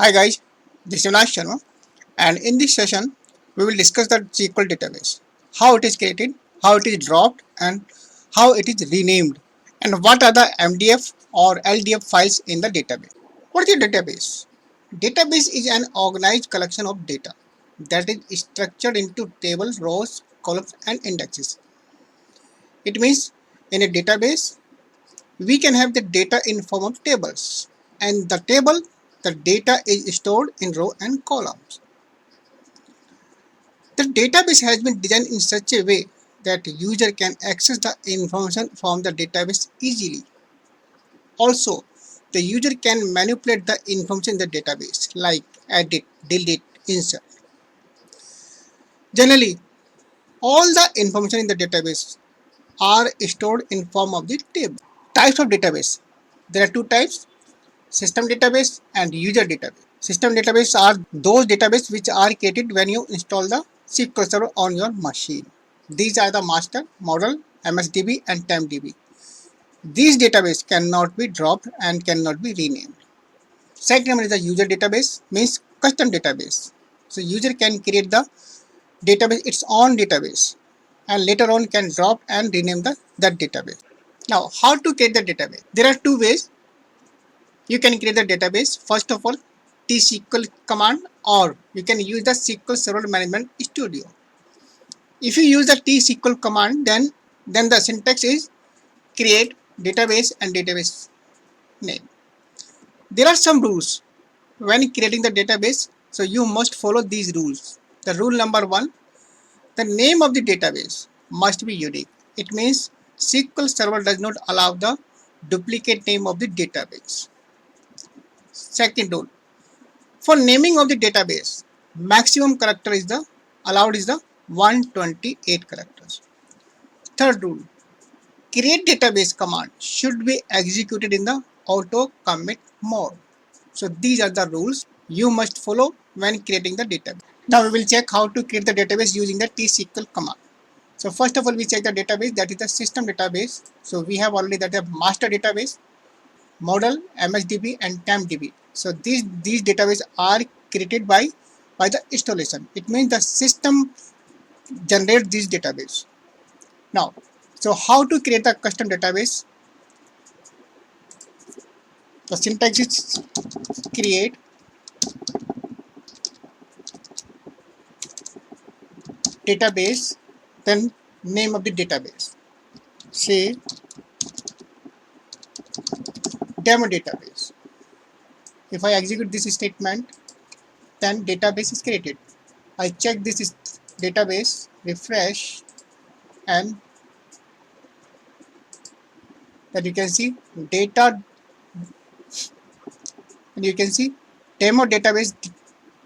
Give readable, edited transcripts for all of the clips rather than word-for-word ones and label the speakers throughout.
Speaker 1: Hi guys, this is Vinash Sharma, and in this session we will discuss the SQL database, how it is created, how it is dropped, and how it is renamed, and what are the MDF or LDF files in the database. What is a database? Database is an organized collection of data that is structured into tables, rows, columns, and indexes. It means in a database we can have the data in form of tables, and the data is stored in row and columns. The database has been designed in such a way that user can access the information from the database easily. Also, the user can manipulate the information in the database like edit, delete, insert. Generally, all the information in the database are stored in form of the table. Types of database. There are two types: system database and user database. System database are those databases which are created when you install the SQL Server on your machine. These are the master, model, MSDB and TempDB. These databases cannot be dropped and cannot be renamed. Second one is the user database, means custom database. So user can create the database, its own database, and later on can drop and rename that database. Now, how to create the database? There are two ways you can create the database. First of all, tsql command, or you can use the SQL Server Management Studio. If you use the tsql command, then the syntax is create database and database name. There are some rules when creating the database, so you must follow these rules. The rule number one: the name of the database must be unique. It means SQL Server does not allow the duplicate name of the database. Second rule: for naming of the database, maximum character is the allowed is the 128 characters. Third rule: create database command should be executed in the auto commit mode. So these are the rules you must follow when creating the database. Now we will check how to create the database using the tsql command. So first of all, we check the database, that is the system database. So we have already that the master database, model, MSDB and TempDB. So these databases are created by the installation. It means the system generates this database. Now, so how to create a custom database? The syntax is create database, then name of the database. Say demo database. If I execute this statement, then database is created. I check this database, refresh, and then you can see data, and you can see demo database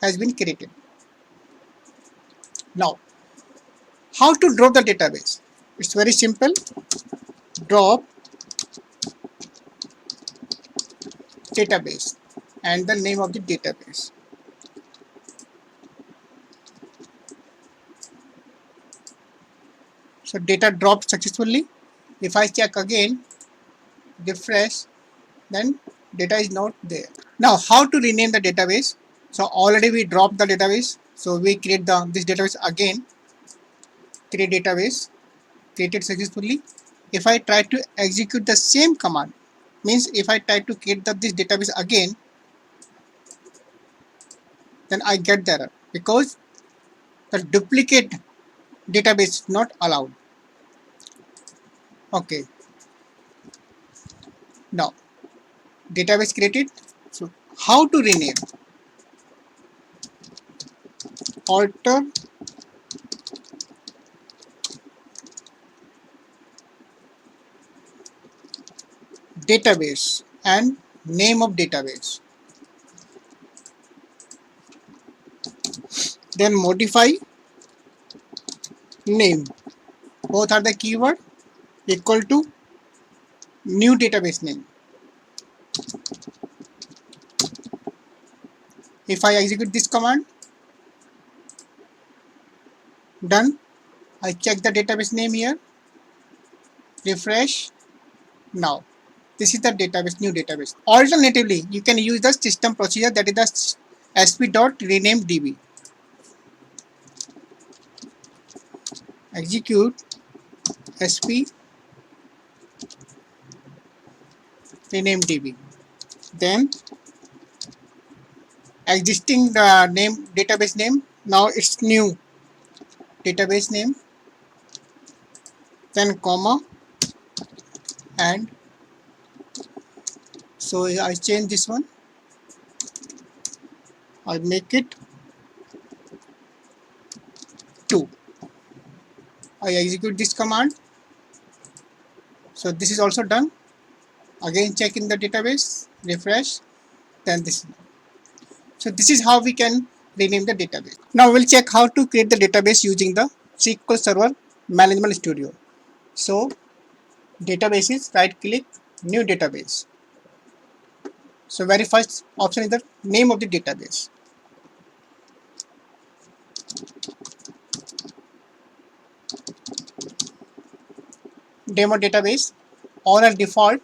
Speaker 1: has been created. Now, how to drop the database? It's very simple. Drop database and the name of the database. So data dropped successfully. If I check again, refresh, then data is not there. Now, how to rename the database? So already we dropped the database. So we create this database again. Create database, created successfully. If I try to execute the same command, means if I try to create this database again, then I get the error because the duplicate database is not allowed. Okay. Now, database created. So how to rename? Alter database and name of database. Then modify name. Both are the keyword equal to new database name. If I execute this command, done. I check the database name here, refresh. Now this is the database, new database. Alternatively, you can use the system procedure, that is the sp.rename db. Execute sp rename db. Then existing name database name, now it's new database name, then comma, and so I change this one, I make it 2. I execute this command. So this is also done. Again check in the database, refresh, then this. So this is how we can rename the database. Now we'll check how to create the database using the SQL Server Management Studio. So databases, right click, new database. So very first option is the name of the database. Demo database, owner default,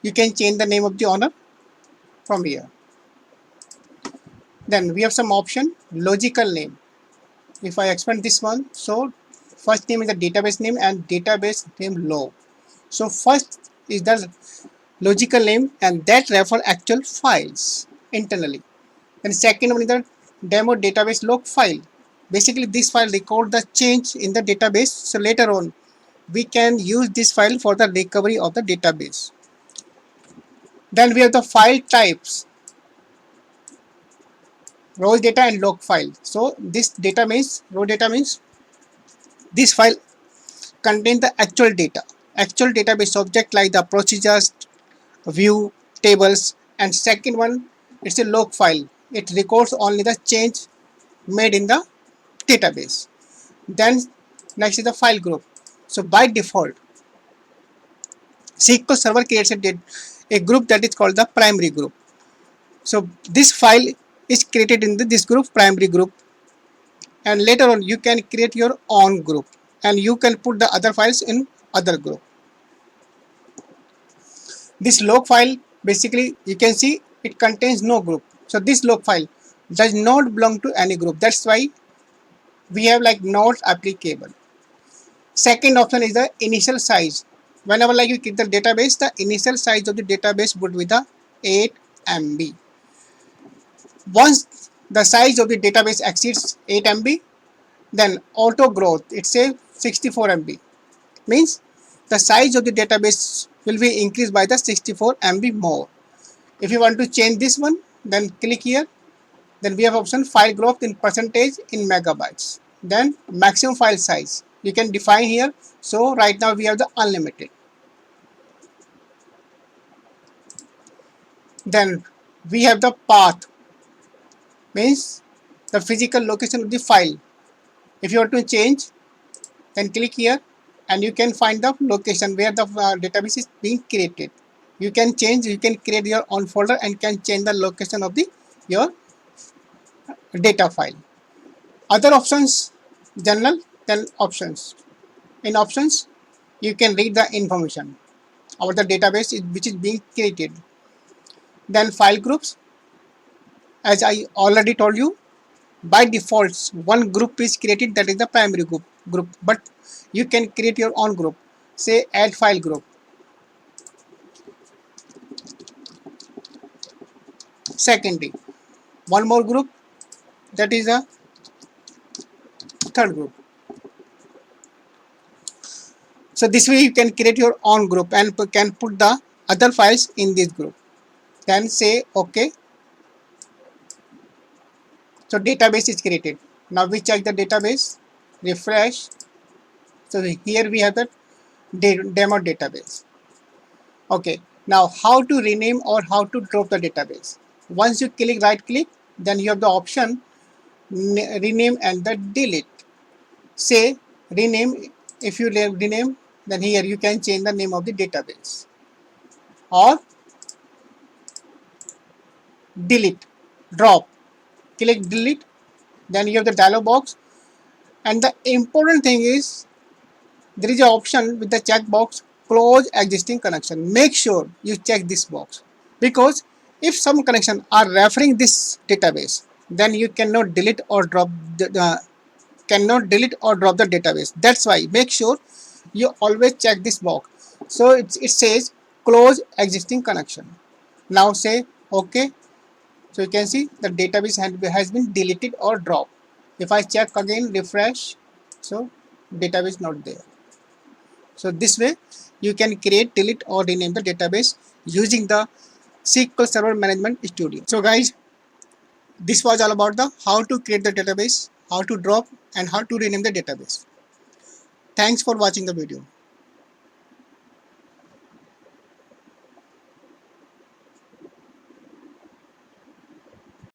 Speaker 1: you can change the name of the owner from here. Then we have some option, logical name. If I expand this one, so first name is the database name and database name low. So first is the logical name and that refer actual files internally. And second one is the demo database log file. Basically this file record the change in the database, so later on we can use this file for the recovery of the database. Then we have the file types, raw data and log file. So this data means, raw data means this file contains the actual database object like the procedures, view, tables, and second one it's a log file. It records only the change made in the database. Then next is the file group. So by default SQL Server creates a group that is called the primary group. So this file is created in this group, primary group, and later on you can create your own group and you can put the other files in other group. This log file basically you can see it contains no group. So this log file does not belong to any group. That's why we have like not applicable. Second option is the initial size. Whenever like you keep the database, the initial size of the database would be the 8 MB. Once the size of the database exceeds 8 MB, then auto growth, it's a 64 MB. Means the size of the database will be increased by the 64 MB more. If you want to change this one, then click here. Then we have option file growth in percentage in megabytes. Then maximum file size you can define here. So right now we have the unlimited. Then we have the path, means the physical location of the file. If you want to change, then click here and you can find the location where the database is being created. You can change, you can create your own folder and can change the location of your data file. Other options, general, then options. In options, you can read the information about the database which is being created. Then file groups, as I already told you, by default one group is created, that is the primary group, but you can create your own group. Say add file group. Secondly, one more group, that is a third group. So this way you can create your own group and can put the other files in this group. Then say OK. So database is created. Now we check the database, refresh. So here we have the demo database. Okay, now how to rename or how to drop the database. Once you click right click, then you have the option rename and the delete. Say rename, if you rename, then here you can change the name of the database, or delete, drop, click delete, then you have the dialog box. And the important thing is there is an option with the checkbox close existing connection. Make sure you check this box, because If some connections are referring this database, then you cannot delete or drop the database. That's why make sure you always check this box. So it says close existing connection. Now say OK. So you can see the database has been deleted or dropped. If I check again, refresh, so database not there. So this way you can create, delete or rename the database using the SQL Server Management Studio. So guys, this was all about the how to create the database, how to drop and how to rename the database. Thanks for watching the video.